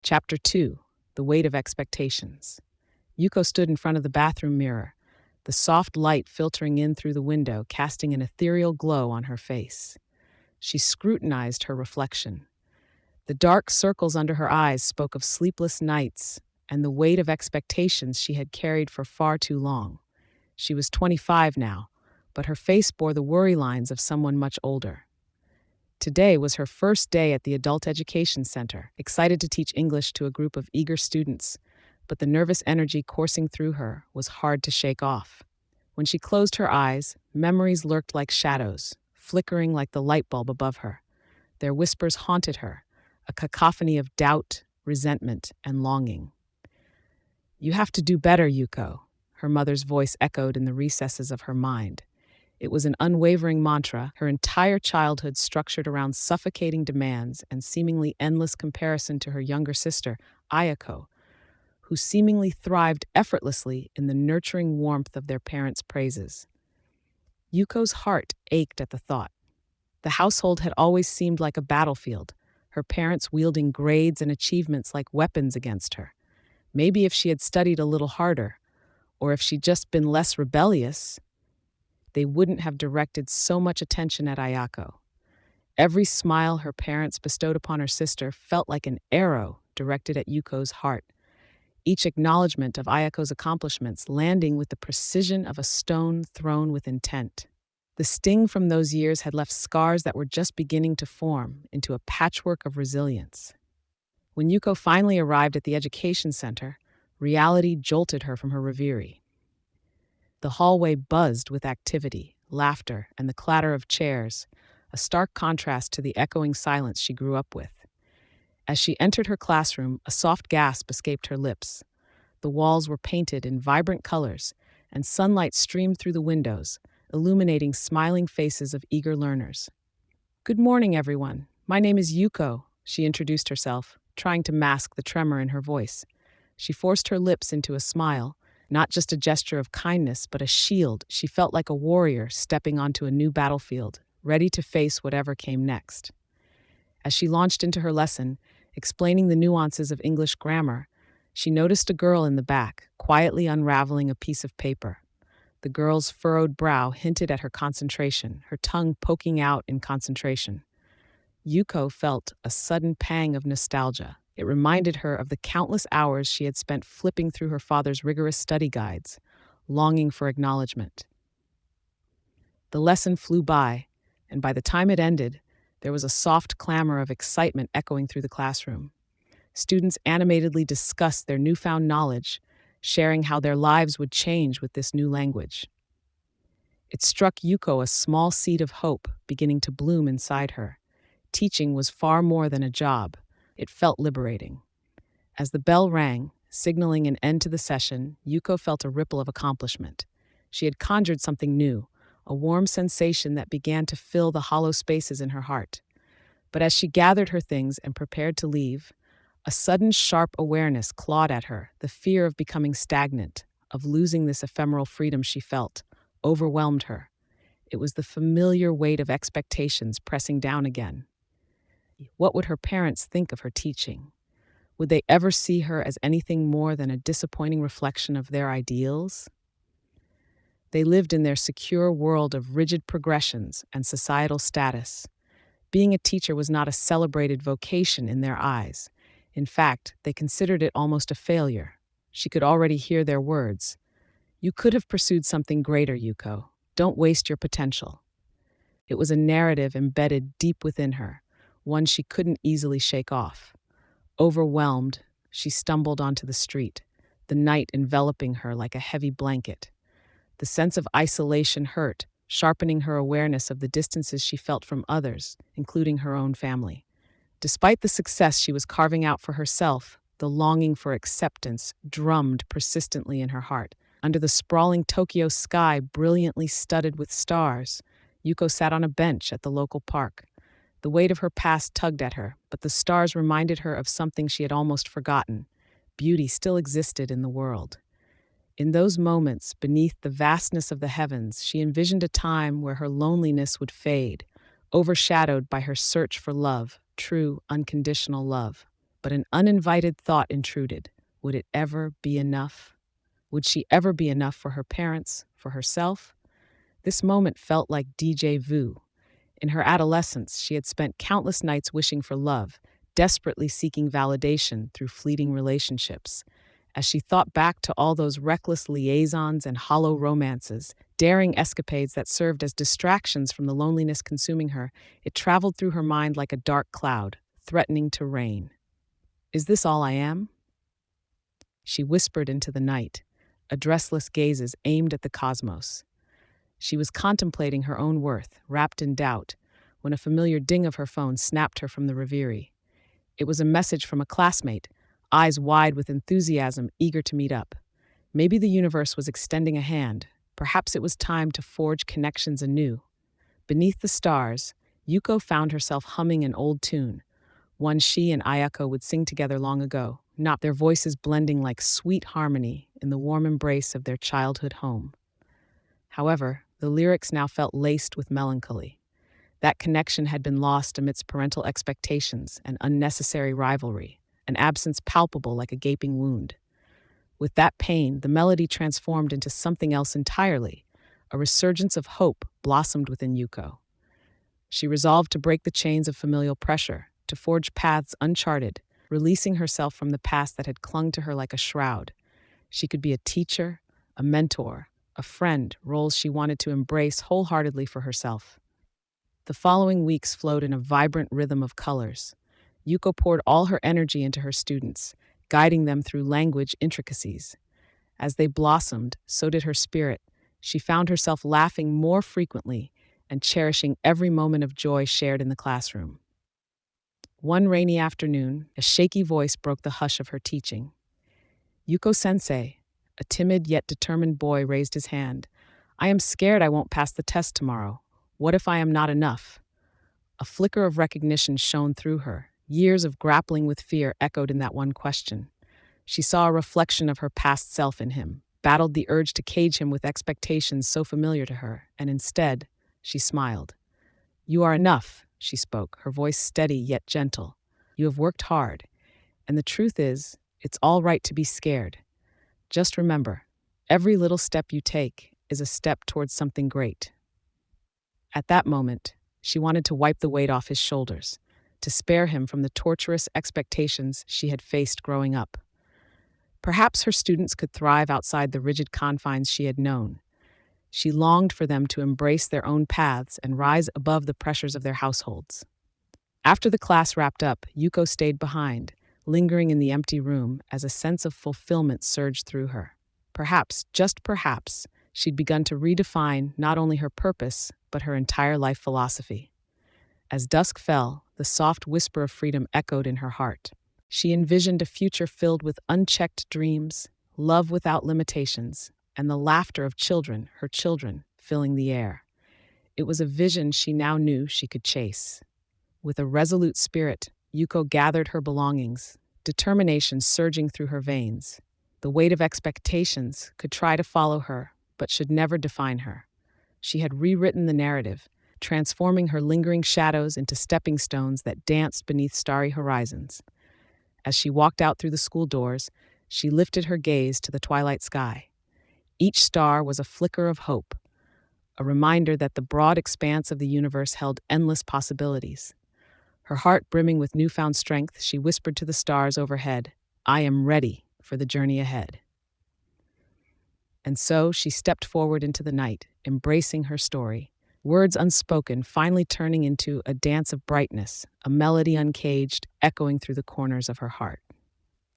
Chapter 2. The Weight of Expectations. Yuko stood in front of the bathroom mirror, the soft light filtering in through the window, casting an ethereal glow on her face. She scrutinized her reflection. The dark circles under her eyes spoke of sleepless nights and the weight of expectations she had carried for far too long. She was 25 now, but her face bore the worry lines of someone much older. Today was her first day at the Adult Education Center, excited to teach English to a group of eager students, but the nervous energy coursing through her was hard to shake off. When she closed her eyes, memories lurked like shadows, flickering like the light bulb above her. Their whispers haunted her, a cacophony of doubt, resentment, and longing. "You have to do better, Yuko," her mother's voice echoed in the recesses of her mind. It was an unwavering mantra, her entire childhood structured around suffocating demands and seemingly endless comparison to her younger sister, Ayako, who seemingly thrived effortlessly in the nurturing warmth of their parents' praises. Yuko's heart ached at the thought. The household had always seemed like a battlefield, her parents wielding grades and achievements like weapons against her. Maybe if she had studied a little harder, or if she'd just been less rebellious, they wouldn't have directed so much attention at Ayako. Every smile her parents bestowed upon her sister felt like an arrow directed at Yuko's heart, each acknowledgement of Ayako's accomplishments landing with the precision of a stone thrown with intent. The sting from those years had left scars that were just beginning to form into a patchwork of resilience. When Yuko finally arrived at the education center, reality jolted her from her reverie. The hallway buzzed with activity, laughter, and the clatter of chairs, a stark contrast to the echoing silence she grew up with. As she entered her classroom, a soft gasp escaped her lips. The walls were painted in vibrant colors, and sunlight streamed through the windows, illuminating smiling faces of eager learners. "Good morning, everyone. My name is Yuko," she introduced herself, trying to mask the tremor in her voice. She forced her lips into a smile, not just a gesture of kindness, but a shield. She felt like a warrior stepping onto a new battlefield, ready to face whatever came next. As she launched into her lesson, explaining the nuances of English grammar, she noticed a girl in the back, quietly unraveling a piece of paper. The girl's furrowed brow hinted at her concentration, her tongue poking out in concentration. Yuko felt a sudden pang of nostalgia. It reminded her of the countless hours she had spent flipping through her father's rigorous study guides, longing for acknowledgement. The lesson flew by, and by the time it ended, there was a soft clamor of excitement echoing through the classroom. Students animatedly discussed their newfound knowledge, sharing how their lives would change with this new language. It struck Yuko a small seed of hope beginning to bloom inside her. Teaching was far more than a job. It felt liberating. As the bell rang, signaling an end to the session, Yuko felt a ripple of accomplishment. She had conjured something new, a warm sensation that began to fill the hollow spaces in her heart. But as she gathered her things and prepared to leave, a sudden sharp awareness clawed at her, the fear of becoming stagnant, of losing this ephemeral freedom she felt, overwhelmed her. It was the familiar weight of expectations pressing down again. What would her parents think of her teaching? Would they ever see her as anything more than a disappointing reflection of their ideals? They lived in their secure world of rigid progressions and societal status. Being a teacher was not a celebrated vocation in their eyes. In fact, they considered it almost a failure. She could already hear their words. "You could have pursued something greater, Yuko. Don't waste your potential." It was a narrative embedded deep within her, one she couldn't easily shake off. Overwhelmed, she stumbled onto the street, the night enveloping her like a heavy blanket. The sense of isolation hurt, sharpening her awareness of the distances she felt from others, including her own family. Despite the success she was carving out for herself, the longing for acceptance drummed persistently in her heart. Under the sprawling Tokyo sky brilliantly studded with stars, Yuko sat on a bench at the local park. The weight of her past tugged at her, but the stars reminded her of something she had almost forgotten. Beauty still existed in the world. In those moments, beneath the vastness of the heavens, she envisioned a time where her loneliness would fade, overshadowed by her search for love, true, unconditional love. But an uninvited thought intruded. Would it ever be enough? Would she ever be enough for her parents, for herself? This moment felt like déjà vu. In her adolescence, she had spent countless nights wishing for love, desperately seeking validation through fleeting relationships. As she thought back to all those reckless liaisons and hollow romances, daring escapades that served as distractions from the loneliness consuming her, it traveled through her mind like a dark cloud, threatening to rain. Is this all I am? She whispered into the night, a dressless gazes aimed at the cosmos. She was contemplating her own worth, wrapped in doubt, when a familiar ding of her phone snapped her from the reverie. It was a message from a classmate, eyes wide with enthusiasm, eager to meet up. Maybe the universe was extending a hand. Perhaps it was time to forge connections anew. Beneath the stars, Yuko found herself humming an old tune, one she and Ayako would sing together long ago, not their voices blending like sweet harmony in the warm embrace of their childhood home. However, the lyrics now felt laced with melancholy. That connection had been lost amidst parental expectations and unnecessary rivalry, an absence palpable like a gaping wound. With that pain, the melody transformed into something else entirely. A resurgence of hope blossomed within Yuko. She resolved to break the chains of familial pressure, to forge paths uncharted, releasing herself from the past that had clung to her like a shroud. She could be a teacher, a mentor, a friend, roles she wanted to embrace wholeheartedly for herself. The following weeks flowed in a vibrant rhythm of colors. Yuko poured all her energy into her students, guiding them through language intricacies. As they blossomed, so did her spirit. She found herself laughing more frequently and cherishing every moment of joy shared in the classroom. One rainy afternoon, a shaky voice broke the hush of her teaching. Yuko-sensei, a timid yet determined boy, raised his hand. I am scared I won't pass the test tomorrow. What if I am not enough? A flicker of recognition shone through her. Years of grappling with fear echoed in that one question. She saw a reflection of her past self in him, battled the urge to cage him with expectations so familiar to her, and instead, she smiled. You are enough, she spoke, her voice steady yet gentle. You have worked hard, and the truth is, it's all right to be scared. Just remember, every little step you take is a step towards something great. At that moment, she wanted to wipe the weight off his shoulders, to spare him from the torturous expectations she had faced growing up. Perhaps her students could thrive outside the rigid confines she had known. She longed for them to embrace their own paths and rise above the pressures of their households. After the class wrapped up, Yuko stayed behind, lingering in the empty room as a sense of fulfillment surged through her. Perhaps, just perhaps, she'd begun to redefine not only her purpose, but her entire life philosophy. As dusk fell, the soft whisper of freedom echoed in her heart. She envisioned a future filled with unchecked dreams, love without limitations, and the laughter of children, her children, filling the air. It was a vision she now knew she could chase. With a resolute spirit, Yuko gathered her belongings, determination surging through her veins. The weight of expectations could try to follow her, but should never define her. She had rewritten the narrative, transforming her lingering shadows into stepping stones that danced beneath starry horizons. As she walked out through the school doors, she lifted her gaze to the twilight sky. Each star was a flicker of hope, a reminder that the broad expanse of the universe held endless possibilities. Her heart brimming with newfound strength, she whispered to the stars overhead, I am ready for the journey ahead. And so she stepped forward into the night, embracing her story, words unspoken finally turning into a dance of brightness, a melody uncaged, echoing through the corners of her heart.